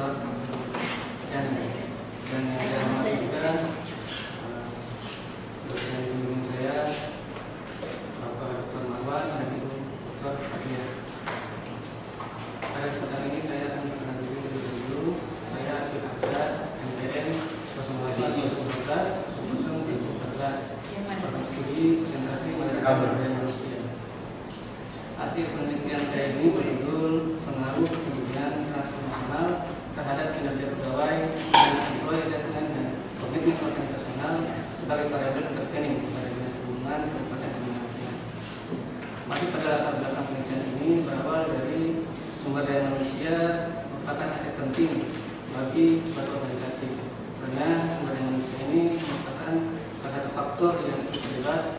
Dr. Dan yang saya hormati juga dosen bimbing saya, Bapak Dr. Marwan dan Ibu Dr. Fadia. Pada kesempatan ini saya akan memperkenalkan diri terlebih dahulu. Saya Abdul Azhar, MDN 08-2011-00-2014, program studi konsentrasi pada budaya manusia. Hasil penelitian saya ini berjudul pengaruh kepemimpinan transformasional terhadap kinerja pegawai dan employee assessment dan komitmen organisasional sebagai variabel intervening pada dinas perhubungan Kabupaten Lumajang. Masih pada latar belakang penelitian ini berawal dari sumber daya manusia merupakan aset penting bagi suatu organisasi, karena sumber daya manusia ini merupakan salah satu faktor yang terlibat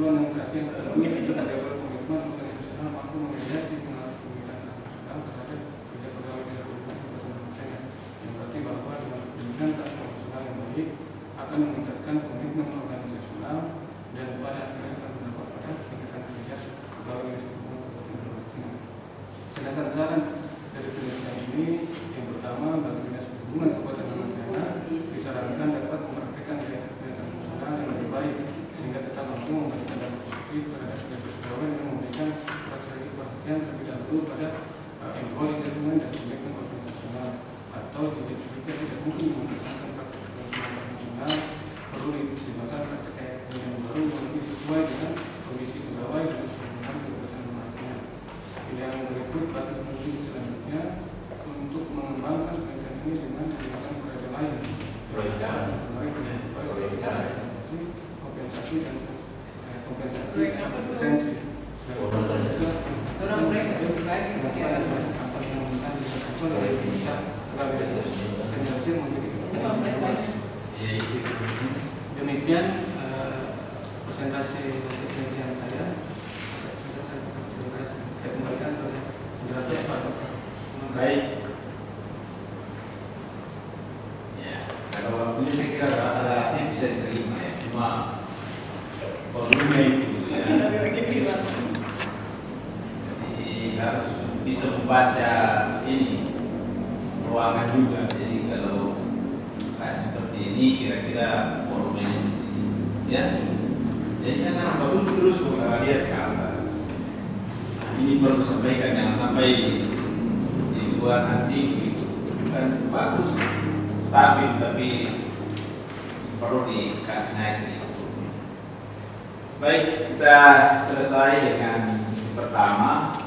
yang terakhir itu ada komitmen organisasional mampu memediasi pengaruh pemilihan transnasional terhadap kerja pegawai di Kabupaten Lumajang, yang berarti bahwa dengan pemilihan transnasional yang baik akan meningkatkan komitmen organisasional dan pada akhirnya akan berdampak pada peningkatan kerja pegawai di Kabupaten Lumajang. Sedangkan saran dari penelitian ini yang pertama, bagi dinas perhubungan Kabupaten Lumajang disarankan dapat mempraktikkan kerja transnasional yang lebih baik sehingga tetap mampu memberikan dampak positif terhadap kerja pegawai yang memberikan perhatian terlebih dahulu pada employee assessment dan komitmen organisasional, atau jika tidak mungkin menggunakan praktik internasional perlu dipertimbangkan praktik yang baru yang lebih sesuai dengan kondisi pegawai dan perhubungan Kabupaten Lumajang. Yang berikut bagi mungkin selanjutnya untuk mengembangkan penelitian ini dengan menggunakan variabel lain, kompensasi dan kompensasi kompetensi. Demikian presentasi hasil penelitian saya. Terima kasih. Saya kembalikan kepada moderator Pak Dokter. Baik. Ya, kalau ini saya kira rasa-rasanya bisa diterima ya. Cuma volumenya itu ya. Jadi harus bisa membaca ini ruangan juga. Jadi kalau kayak seperti ini kira-kira volumenya ya. Jadi kan baru terus bukan lihat ke atas. Ini perlu sampaikan, jangan sampai di luar nanti begitu kan bagus stabil tapi perlu dikasih naik sedikit. Baik, kita selesai dengan sesi pertama.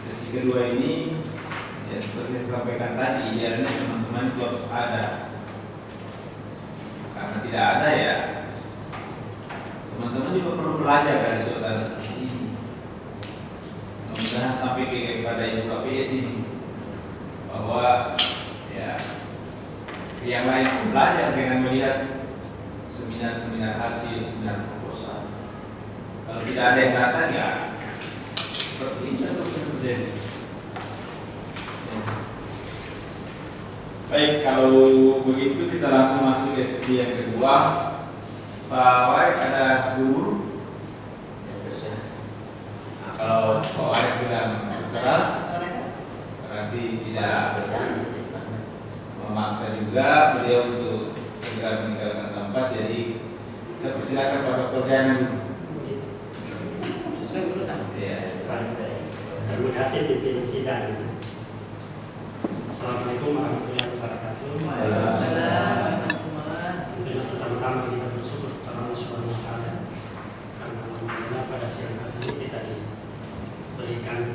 Sesi kedua ini ya seperti saya sampaikan tadi, idealnya teman-teman itu harus ada. Karena tidak ada ya teman-teman juga perlu belajar dari suasana seperti ini. Mudah-mudahan sampai kepada Ibu KPS ini bahwa ya yang lain belajar dengan melihat seminar-seminar hasil, seminar proposal. Kalau tidak ada yang datang ya seperti ini terus terjadi. Baik, kalau begitu kita langsung masuk ke sesi yang kedua. Pak Warik ada guru? Nah, kalau Pak Warik bilang terserah, berarti tidak memaksa juga beliau untuk segera meninggalkan tempat. Jadi kita persilakan Pak Dr. Diana dulu. Terima kasih pimpin sidang. Assalamualaikum warahmatullahi wabarakatuh. Pertama-tama kita bersyukur kepada Allah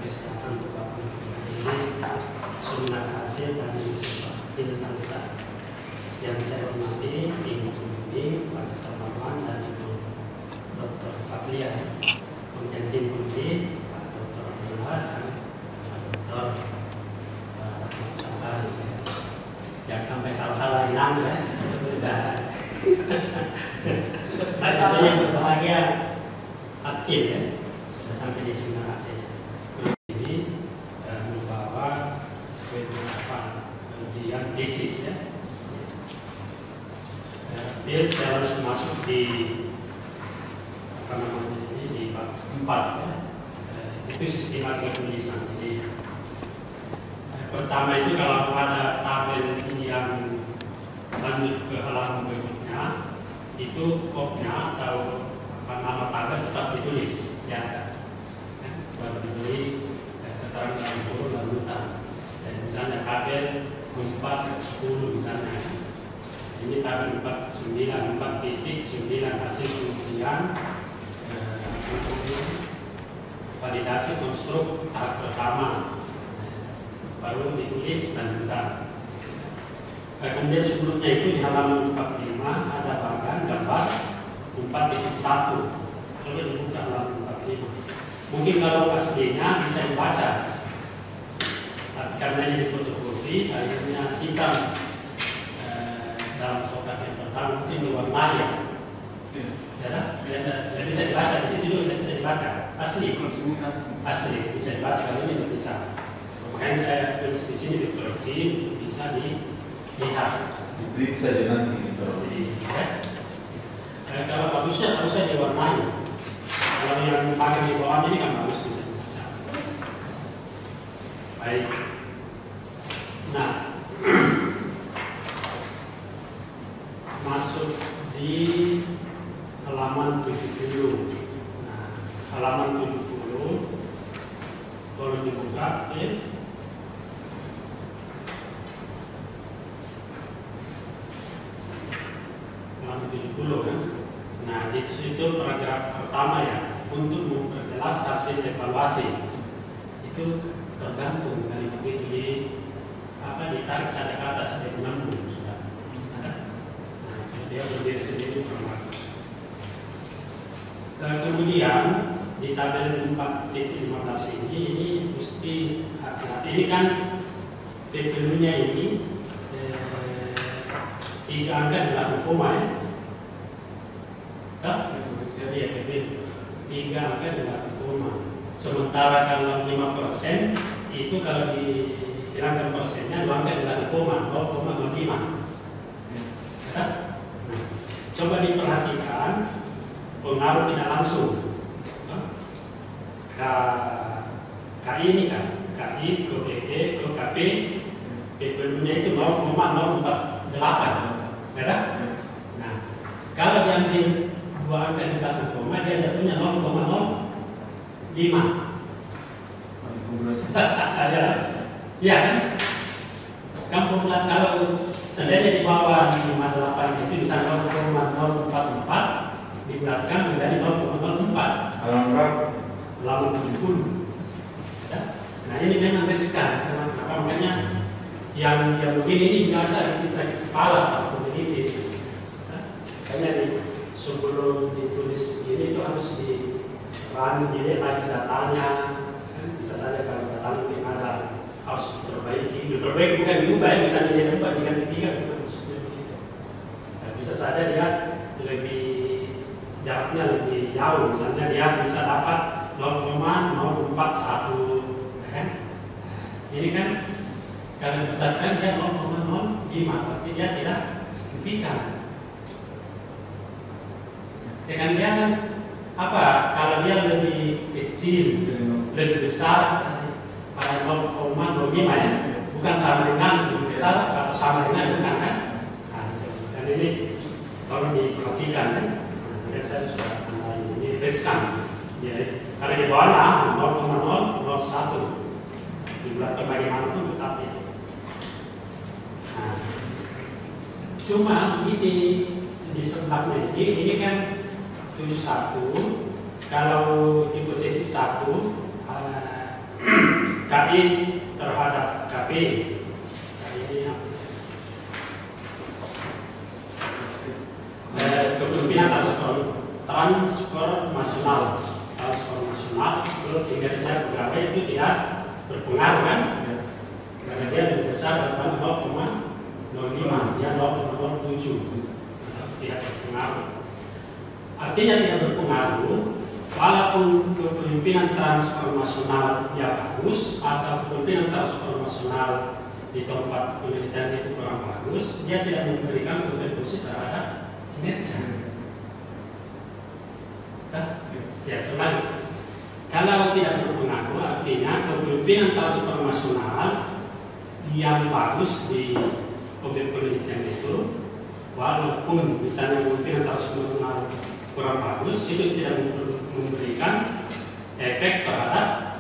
persiapan untuk Bapak ini sunnah hasil dari filsafat yang saya hormati tim pembimbing Pak Dr. Maman dan Ibu Dr. Fatlia, kemudian tim pembimbing Pak Dr. Abdullah dan Pak Dr. Rahmat Sabari. Jangan sampai salah-salah inang ya, sudah. Saya yang berbahagia aktif ya, sudah sampai di sunnah hasil. Ini membawa beberapa ujian tesis ya. Dia harus masuk di apa namanya ini di bab 4 ya. Itu sistematika penulisan. Jadi pertama itu kalau ada tabel ini yang lanjut ke halaman berikutnya, itu kopnya atau nama tabel tetap ditulis di atas. Baru diberi keterangan turun lanjutan. Dan misalnya tabel 410 misalnya. Ini tabel 494.9 hasil pengujian validasi konstruk tahap pertama, baru ditulis lanjutan. Kemudian sebelumnya itu di halaman 45 ada bagian gambar 4.1. Coba dibuka halaman 45. Mungkin kalau aslinya bisa dibaca, tapi karena ini fotokopi akhirnya hitam dalam kotak yang pertama mungkin diwarnai ya. Jadi bisa dibaca di sini juga bisa dibaca asli bisa dibaca kalau ini bisa. Makanya saya tulis di sini dikoreksi bisa dilihat. Diperiksa nanti Ya. Kalau bagusnya harusnya diwarnai. Kalau yang pakai di bawah ini kan bagus bisa dibaca. Baik. Nah, masuk di halaman 70. Nah, halaman 70 boleh dibuka ya. Halaman 70 kan. Nah, di situ paragraf pertama ya, untuk memperjelas hasil evaluasi. Itu tergantung kalimat itu ditarik saja ke atas dari menyambung sudah. Dia berdiri sendiri bermakna. Kemudian di tabel 4.15 ini mesti hati-hati. Ini kan PPU-nya ini 3 angka adalah koma ya. Iya, PPU 3 angka adalah koma. Sementara kalau 5% itu kalau dihilangkan persennya 2 angka adalah koma 0,05. Coba diperhatikan pengaruh tidak langsung. KI ini kan, KI ke PP ke KP, PP-nya itu 0,048. Betul? Nah, kalau diambil 2 angka di belakang koma, dia jatuhnya 0,05. Iya kan? Kamu kalau seandainya di bawah 58 itu bisa 0,044 dibulatkan menjadi 0,04. Halaman 70. Ya? Nah ini memang riskan. Kenapa? Makanya yang begini ini biasa sakit kepala atau begini. Makanya sebelum ditulis ini itu harus dilihat lagi datanya. Bisa saja kalau datanya mungkin ada harus diperbaiki bukan diubah ya, misalnya dia ubah dengan 3 bukan seperti itu. Nah, bisa saja dia lebih jaraknya lebih jauh, misalnya dia bisa dapat 0,041 kan? Ini kan kalau ditetapkan dia 0,05 tapi dia tidak signifikan. Dengan dia kan apa? Kalau dia lebih kecil, lebih besar pada 0,05 ya, bukan sama dengan lebih besar atau sama dengan bukan kan? Nah, dan ini kalau diperhatikan kan, saya sudah ini riskan. Ya, karena di bawah 0,001 dibulatkan bagaimanapun tetap itu. Nah, cuma ini di sebelahnya ini kan 71. Kalau hipotesis 1 KI terhadap KP. Kepemimpinan transformasional itu kinerja pegawai itu tidak berpengaruh kan? Karena dia lebih besar daripada 0,05, dia 0,07, tidak berpengaruh. Artinya tidak berpengaruh, walaupun kepemimpinan transformasional dia bagus atau kepemimpinan transformasional di tempat penelitian itu kurang bagus, dia tidak memberikan kontribusi terhadap kinerja. Ya, selanjutnya. Kalau tidak berpengaruh, artinya kepemimpinan transformasional yang bagus di objek penelitian itu, walaupun misalnya kepemimpinan transformasional kurang bagus, itu tidak memberikan efek terhadap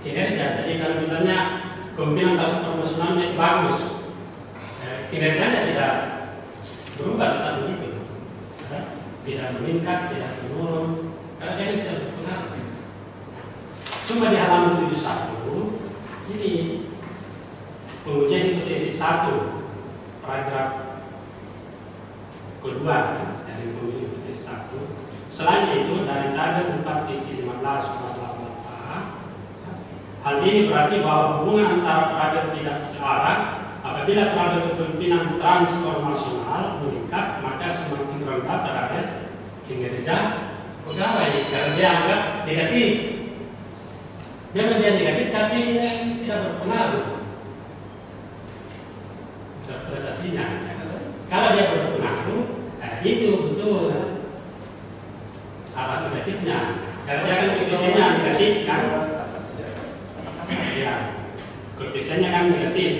kinerja. Jadi kalau misalnya kepemimpinan transformasionalnya bagus, kinerjanya tidak berubah, tetap begitu, tidak meningkat, tidak menurun, karena dia tidak berpengaruh. Cuma di halaman 71 ini pengujian hipotesis 1 paragraf kedua dari pengujian hipotesis 1. Selain itu dari tabel 4.15 hal ini berarti bahwa hubungan antara parameter tidak searah. Apabila parameter kepemimpinan transformasional meningkat, maka semakin rendah terhadap kinerja pegawai karena dia anggap negatif. Dia menjadi negatif tapi tidak berpengaruh interpretasinya. Kalau dia berpengaruh, itu betul arah negatifnya. Kalau dia kan koefisiennya negatif kan, ya koefisiennya kan negatif.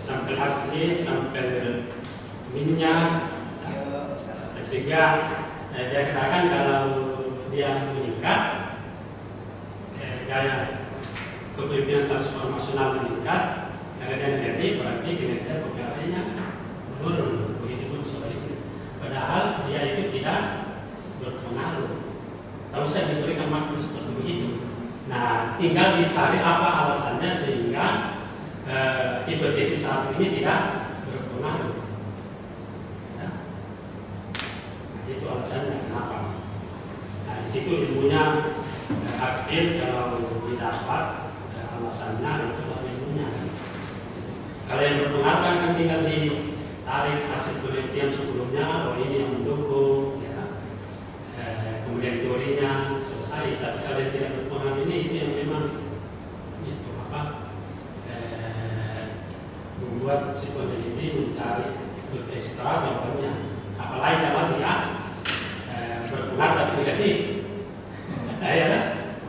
Sampel asli, sampel minyak, sehingga dia katakan kalau dia meningkat, gaya kepemimpinan transformasional meningkat, kalau dia negatif berarti kinerja pegawainya menurun, begitu pun sebaliknya. Padahal dia itu tidak berpengaruh. Tak usah diberikan makna seperti begitu. Nah, tinggal dicari apa alasannya sehingga hipotesis satu ini tidak berpengaruh. Ya. Nah, itu alasannya kenapa. Nah, di situ ilmunya aktif kalau didapat alasannya itu ilmunya. Kalau yang berpengaruh kan tinggal ditarik hasil penelitian sebelumnya, oh ini yang mendukung, ya. Kemudian teorinya selesai. Tapi kalau yang tidak berpengaruh ini itu yang memang itu apa? Membuat si peneliti mencari ekstra jawabannya. Apalagi kalau dia berpengaruh tapi negatif. Ya kan?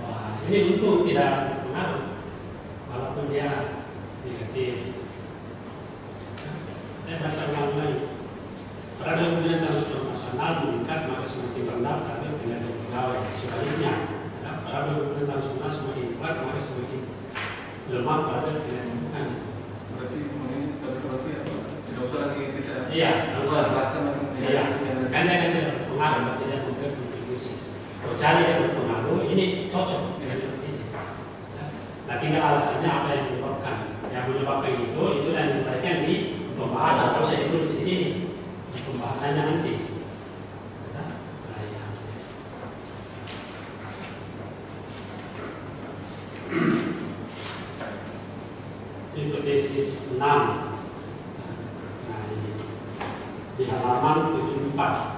Wah, ini untung tidak berpengaruh walaupun dia negatif. Saya baca ulang lagi. Pada kepemimpinan transformasional meningkat maka semakin rendah tapi kinerja pegawai. Sebaliknya, pada kepemimpinan transformasional semakin kuat maka semakin lemah pada kinerja pegawai. Berarti tidak usah lagi kita. Iya, tidak usah jelaskan lagi. Iya, karena kan tidak berpengaruh, tidak memberikan kontribusi. Kalau cari yang berpengaruh, ini cocok dengan seperti ini. Nah, tinggal alasannya apa yang menyebabkan. Yang menyebabkan itu yang diberikan di pembahasan. Kalau saya ditulis di sini, di pembahasannya nanti. Nah, ya. Hipotesis 6. Nah, ini di halaman 74.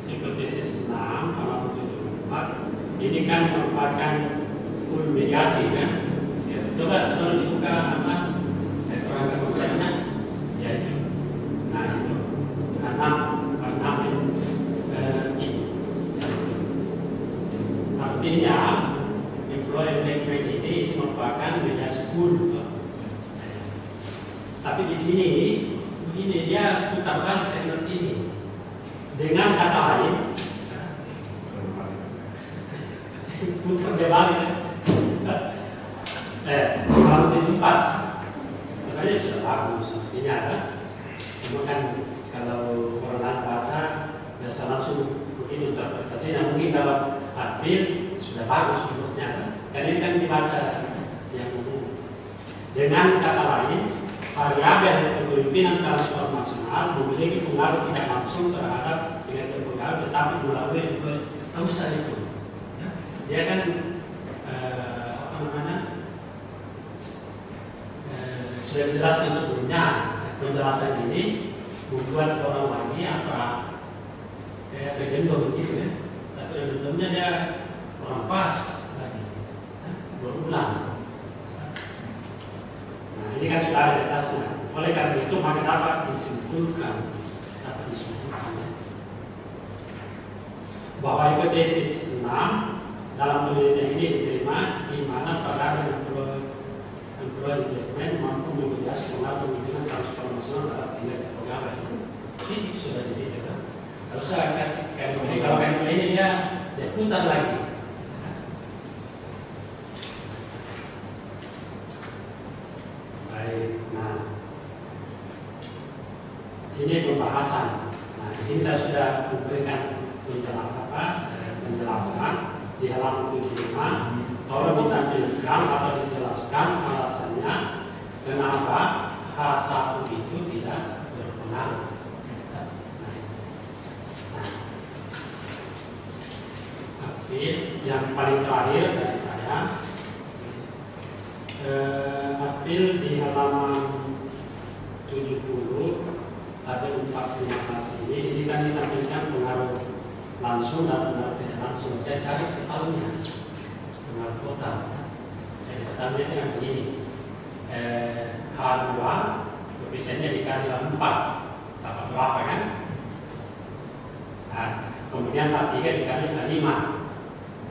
Hipotesis 6 halaman 74 ini kan merupakan mediasi kan. Ya, coba kalau dibuka apa kerangka konsepnya, yaitu nah itu 6 itu artinya employee engagement ini merupakan mediasi pool. Tapi di sini ini dia putar balik kalimat ini dengan kata lain, putar dia balik. Halaman 74 sebenarnya sudah bagus artinya kan. Cuma kan kalau orang lain baca biasa langsung begini interpretasinya. Mungkin kalau adil sudah bagus menurutnya, karena ini kan dibaca yang umum. Dengan kata lain, variabel kepemimpinan transformasional memiliki pengaruh tidak langsung terhadap kinerja pegawai, tetapi melalui usaha itu. Dia kan sudah dijelaskan sebelumnya. Penjelasan ini membuat orang lagi kayak redundant begitu ya. Tapi redundantnya dia kurang pas lagi, berulang. Nah ini kan sudah ada di atasnya. Oleh karena itu maka dapat disimpulkan bahwa hipotesis 6 dalam penelitian ini diterima di mana pada employee engagement mampu membiayai pengaruh kemungkinan transformasional terhadap kinerja pegawai. Ini sudah di situ kan. Kalau saya kasih ini, kalau ini dia putar lagi. Baik, nah ini pembahasan. Nah di sini saya sudah memberikan penjelasan di halaman 75. Tolong ditampilkan atau dijelaskan alasannya kenapa H1 itu tidak berpengaruh. Yang paling terakhir dari saya, April di halaman 70 tabel 415 ini kan ditampilkan pengaruh langsung dan pengaruh tidak langsung. Saya cari totalnya, pengaruh total. Jadi totalnya dengan begini, H2 koefisiennya dikali 4, dapat berapa kan? Nah, kemudian H3 dikali 5,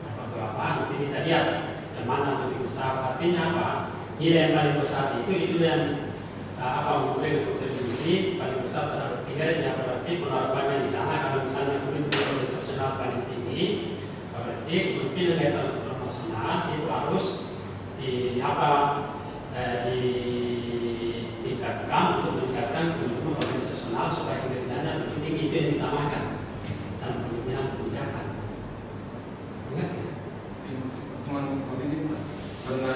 dapat berapa? Nanti kita lihat yang mana lebih besar. Artinya apa? Nilai yang paling besar itu yang memberi kontribusi paling besar terhadap kinerja. Berarti penerapannya di sana, kalau misalnya kemampuan organisasional paling tinggi, berarti kemampuan transformasional itu harus ditingkatkan untuk meningkatkan kemampuan organisasional supaya kinerjanya lebih tinggi. Itu yang diutamakan dalam pemimpinan kebijakan. Ingat ya? Cuma kondisi karena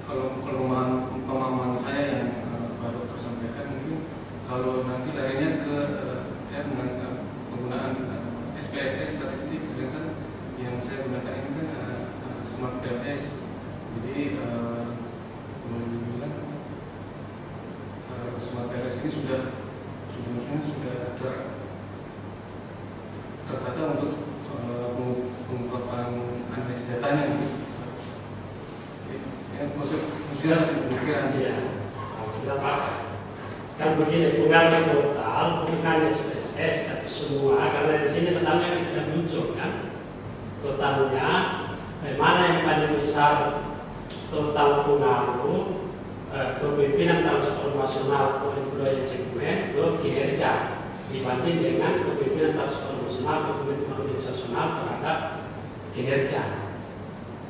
kalau pemahaman saya yang baru tersampaikan, mungkin kalau nanti larinya ke saya penggunaan SPSS statistik, sedangkan yang saya gunakan ini kan Smart PLS. Jadi boleh dibilang Smart PLS ini sudah tertata untuk pengungkapan analisis datanya. Maksudnya pemikiran dia sudah Pak. Kan begini, pengaruh total bukan hanya SPSS tapi semua, karena di sini totalnya tidak muncul kan. Totalnya mana yang paling besar total pengaruh kepemimpinan transformasional employee engagement ke kinerja dibanding dengan kepemimpinan transformasional kepemimpinan organisasional terhadap kinerja.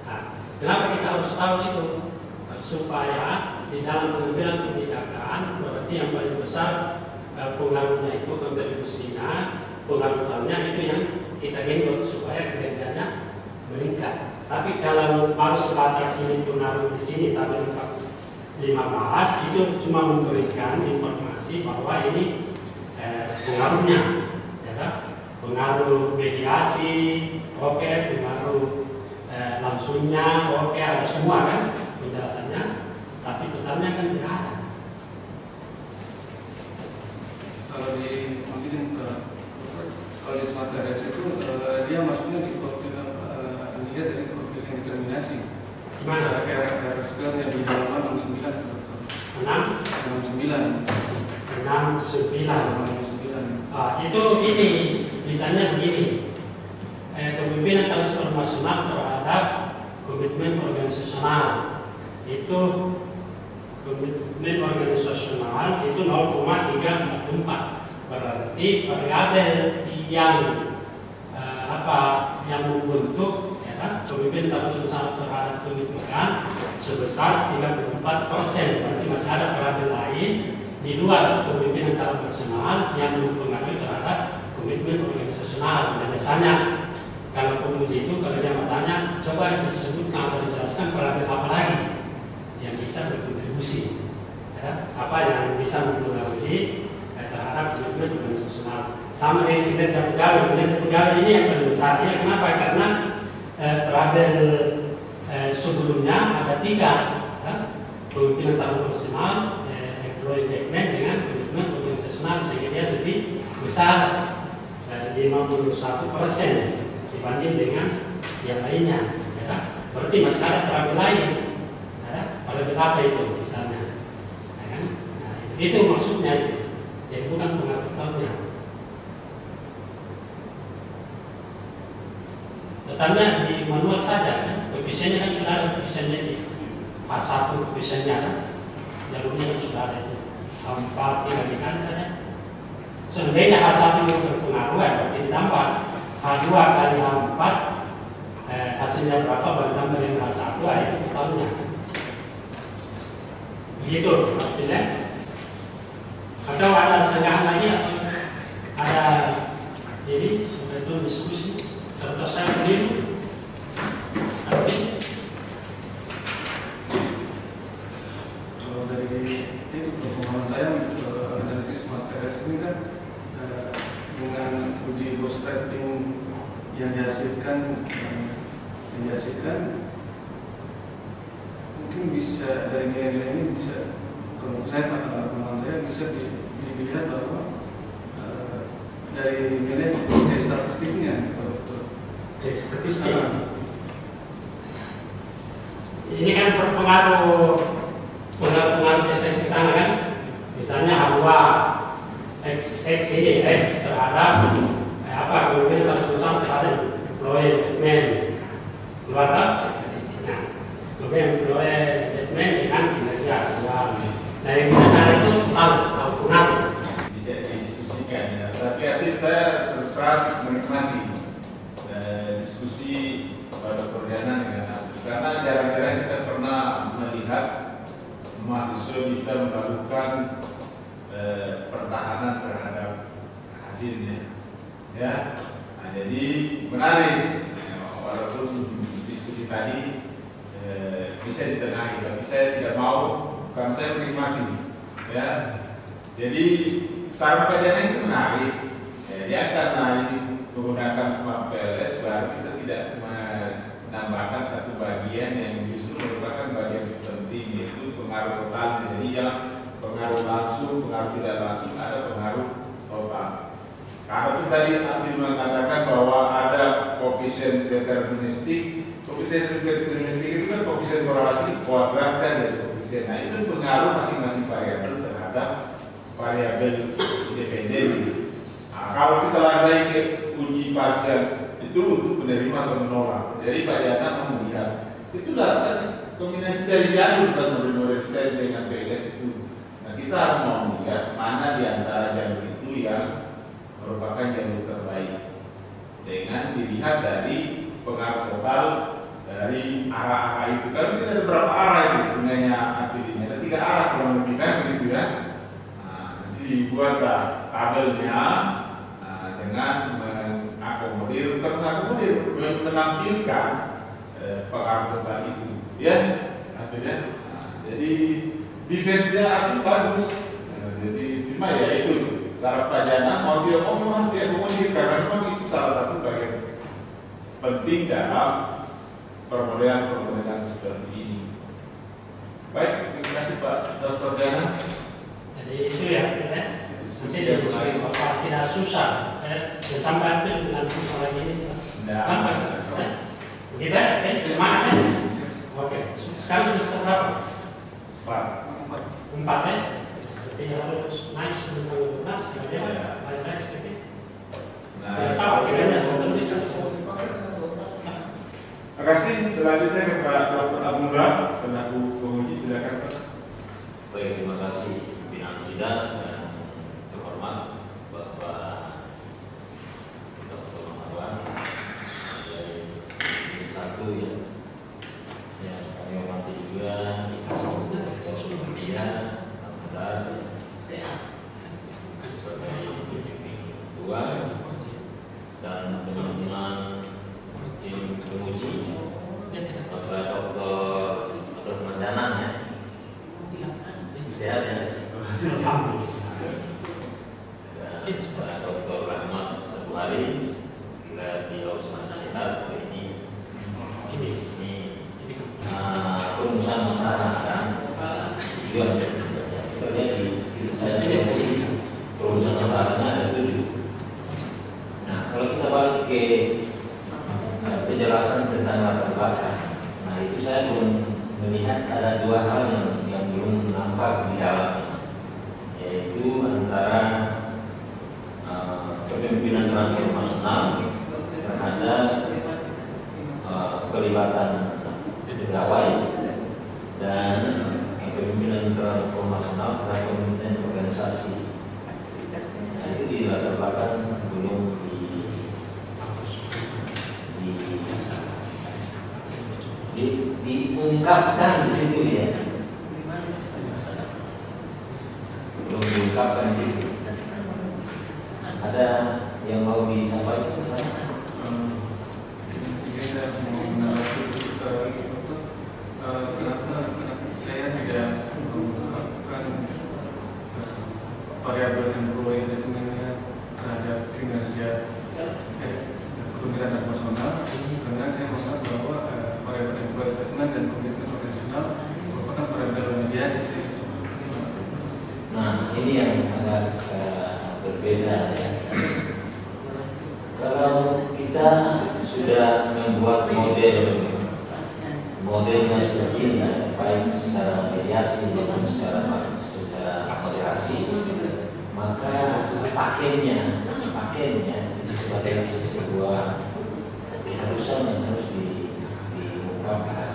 Nah, kenapa kita harus tahu itu? Supaya di dalam pengambilan kebijakan berarti yang paling besar pengaruhnya itu, kontribusinya, pengaruh utamanya itu yang kita genjot supaya kinerjanya meningkat. Tapi kalau baru sebatas ini pengaruh di sini tabel 15 itu cuma memberikan informasi bahwa ini pengaruhnya, ya kan? Pengaruh mediasi, oke, pengaruh langsungnya, oke, ada semua kan penjelasannya, tapi totalnya kan tidak ada. Kalau di Smart PLS itu dia masuknya dilihat dari koefisien determinasi. Gimana? R-square-nya di halaman 69. 69. Itu ini misalnya begini, kepemimpinan transformasional terhadap komitmen organisasional itu komitmen organisasional itu 0,344. Berarti variabel yang yang membentuk kepemimpinan transformasional terhadap komitmen sebesar 34%. Berarti masih ada variabel lain di luar kepemimpinan transformasional yang mempengaruhi terhadap komitmen komitmen organisasional. Dan biasanya kalau penguji itu kalau dia bertanya, coba disebutkan atau dijelaskan parameter apa lagi yang bisa berkontribusi, ya, apa yang bisa mempengaruhi terhadap komitmen organisasional. Sama dengan kinerja pegawai ini yang paling besarnya. Kenapa? Karena label sebelumnya ada 3, ya, pemimpinan tahun profesional, employee engagement dengan komitmen organisasional, sehingga dia lebih besar 51% dibanding dengan yang lainnya. Ya. Berarti masih ada label lain. Ya. Label apa itu misalnya? Ya, kan? Nah, itu maksudnya itu. Jadi bukan pengaruh-pengaruhnya. Tetapi di manual saja, kan? Koefisiennya kan sudah ada koefisiennya di fase 1 koefisiennya kan? Jalurnya kan sudah ada itu. H4 dibandingkan saja. Seandainya H1 itu berpengaruh, berarti ditambah H2 kali H4, hasilnya berapa bertambah dengan H1, itu totalnya. Begitu artinya. Atau ada setengah lagi atau ada jadi supaya itu diskusi serta saya sendiri. Oke. Kalau dari itu pengalaman saya analisis materi ini kan dengan uji bootstrapping yang dihasilkan mungkin bisa dari nilai-nilai ini bisa, kalau saya pengalaman saya bisa dilihat bahwa dari nilai statistiknya statistik ini kan berpengaruh statistik sana kan, misalnya H2 X ini X terhadap apa kemudian harus berusaha terhadap employee engagement keluar statistiknya, kemudian employee engagement dengan kinerja jual. Nah yang kita cari itu pengaruh tidak didiskusikan ya. Tapi artinya saya terus terang menikmati diskusi pada perdana dengan Abdul, karena jarang-jarang kita pernah melihat mahasiswa bisa melakukan pertahanan terhadap hasilnya, ya. Nah, jadi menarik, walaupun diskusi tadi bisa ditengahi, tapi saya tidak mau, karena saya menikmati, ya. Jadi saran kajian itu menarik, ya, karena ini menggunakan smart PLS, baru kita tidak menambahkan satu bagian yang justru merupakan bagian penting, yaitu pengaruh total. Jadi jangan pengaruh langsung, pengaruh tidak langsung, ada pengaruh total. Karena itu tadi Abdul mengatakan bahwa ada koefisien deterministik. Koefisien deterministik itu kan koefisien korelasi kuadratkan dari koefisien. Nah itu pengaruh masing-masing variabel terhadap variabel independen. Nah, kalau kita landai ke uji parsial itu untuk menerima atau menolak. Jadi Pak Yana melihat itulah kan kombinasi dari jalur satu model dengan PLS itu. Nah kita harus mau melihat mana di antara jalur itu yang merupakan jalur terbaik dengan dilihat dari pengaruh total dari arah-arah itu. Kan kita ada berapa arah itu gunanya aktivitasnya? Ada 3 arah kurang lebih kan begitu ya. Nah, nanti dibuat tabelnya dengan mengakomodir, menampilkan pengaruh total itu, ya, artinya. Jadi defense-nya aku bagus. Jadi cuma ya itu syarat pajana mau tidak mau memang diakomodir, karena memang itu salah satu bagian penting dalam permodelan seperti ini. Baik, terima kasih Pak Dr. Diana. Jadi itu ya, nanti tidak susah. Saya sampai dengan susah lagi ini. Gampang, begitu ya? Semangat ya? Oke, sekarang semester berapa? 4 ya? Berarti harus naik sebelum 12, kemudian baik-baik seperti Nah, tahu kira-kira sebetulnya. terima kasih. Selanjutnya kepada Dr. Abdullah selaku penguji, silakan Pak. Baik, terima kasih pimpinan sidang dan terhormat Bapak Dr. Marwan dari satu ya. Yang kami hormati juga dia sebagai Dan Pak Dr. Rahmat Sebuhari, kira beliau semasa sehat ini perumusan masalah kan juga terjadi. Saya perumusan masalahnya ada 7. Nah, kalau kita balik ke penjelasan tentang latar belakang, nah itu saya belum melihat ada 2 hal yang belum nampak di dalamnya, yaitu antara kepemimpinan transformasional terhadap pelibatan pegawai dan kepemimpinan transformasional terhadap kepemimpinan organisasi. Nah, itu di latar belakang belum diungkapkan di situ ya, belum diungkapkan di situ. Ada yang mau disampaikan? Mungkin saya mau menambahkan kenapa saya tidak mengungkapkan variabel yang berorganisasinya terhadap kinerja kepemimpinan personal, karena saya menganggap bahwa variabel yang berorganisasinya dan komitmen organisasional merupakan variabel mediasi. Nah, ini yang agak berbeda ya. Kalau kita sudah membuat modelnya seperti ini, baik secara mediasi maupun secara moderasi, maka pakainya itu sebagai sebuah keharusan yang harus diungkapkan.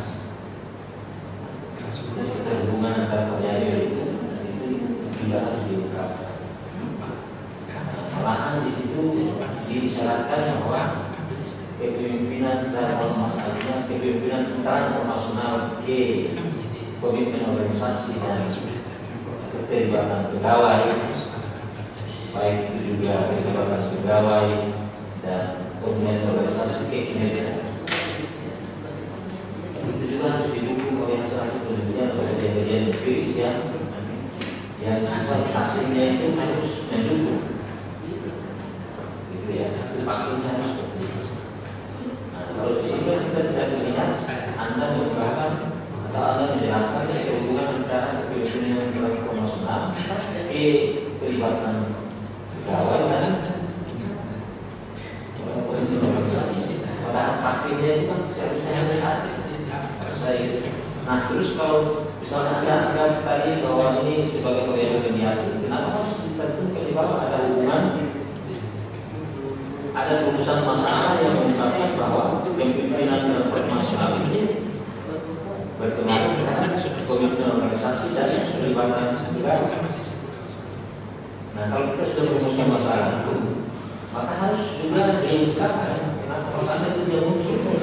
Hubungan antar variabel itu juga harus diungkapkan. Malahan di situ disyaratkan bahwa kepemimpinan transformasional ke komitmen organisasi dan keterlibatan pegawai, baik itu juga keterlibatan pegawai dan komitmen organisasi ke kinerja, itu juga harus didukung oleh hasil penelitian oleh kajian empiris yang hasilnya itu harus mendukung. Ya, maksudnya harus seperti itu. Nah, kalau di sini kita tidak melihat Anda mengungkapkan atau Anda menjelaskan hubungan antara kepemimpinan transformasional ke pelibatan pegawai dan organisasi. Padahal pastinya itu kan seharusnya saya. Nah, terus kalau misalnya Anda anggap tadi bahwa ini sebagai variabel mediasi, kenapa harus ditentukan pelibatan ada hubungan? Ada rumusan masalah yang mengungkapkan bahwa kepemimpinan transformasional ini berpengaruh terhadap komitmen organisasi dan pelibatan pegawai. Nah, kalau kita sudah merumuskan masalah itu, maka harus juga diungkapkan kenapa masalah itu tidak muncul.